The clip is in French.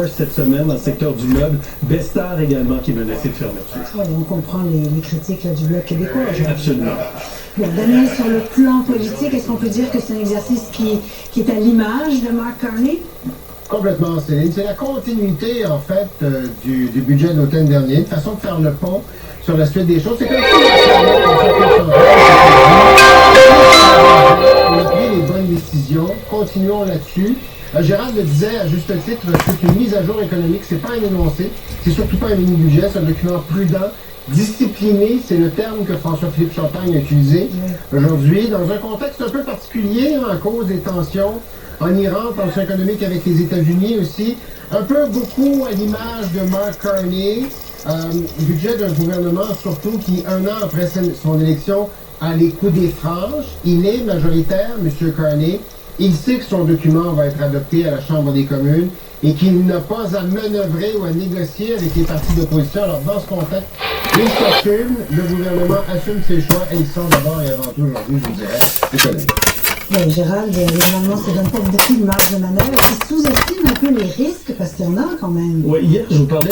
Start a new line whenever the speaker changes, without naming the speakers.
Cette semaine, dans le secteur du meuble, Bestar également qui est menacé de fermeture.
Ouais, on comprend les critiques là, du Bloc québécois.
Absolument.
Bon, Daniel, sur le plan politique, est-ce qu'on peut dire que c'est un exercice qui est à l'image de Mark Carney?
Complètement, Céline. C'est la continuité, en fait, du budget de l'automne dernier, une façon de faire le pont sur la suite des choses. C'est comme si on a pris les bonnes décisions, continuons là-dessus. Gérald le disait à juste titre, c'est une mise à jour économique, c'est pas un énoncé, c'est surtout pas un mini-budget, c'est un document prudent, discipliné, c'est le terme que François-Philippe Champagne a utilisé aujourd'hui, dans un contexte un peu particulier, à cause des tensions en Iran, tensions économiques avec les États-Unis aussi, un peu beaucoup à l'image de Mark Carney, budget d'un gouvernement surtout qui, un an après son élection, a les coups des franges, il est majoritaire, M. Carney. Il sait que son document va être adopté à la Chambre des communes et qu'il n'a pas à manœuvrer ou à négocier avec les partis d'opposition. Alors, dans ce contexte, il s'assume, le gouvernement assume ses choix et ils sont d'abord et avant tout aujourd'hui, je vous dirais, économiques.
Oui, Gérald, le gouvernement ne se donne pas beaucoup de marge de manœuvre. Il sous-estime un peu les risques parce qu'il y en a quand même.
Oui, hier, je vous parlais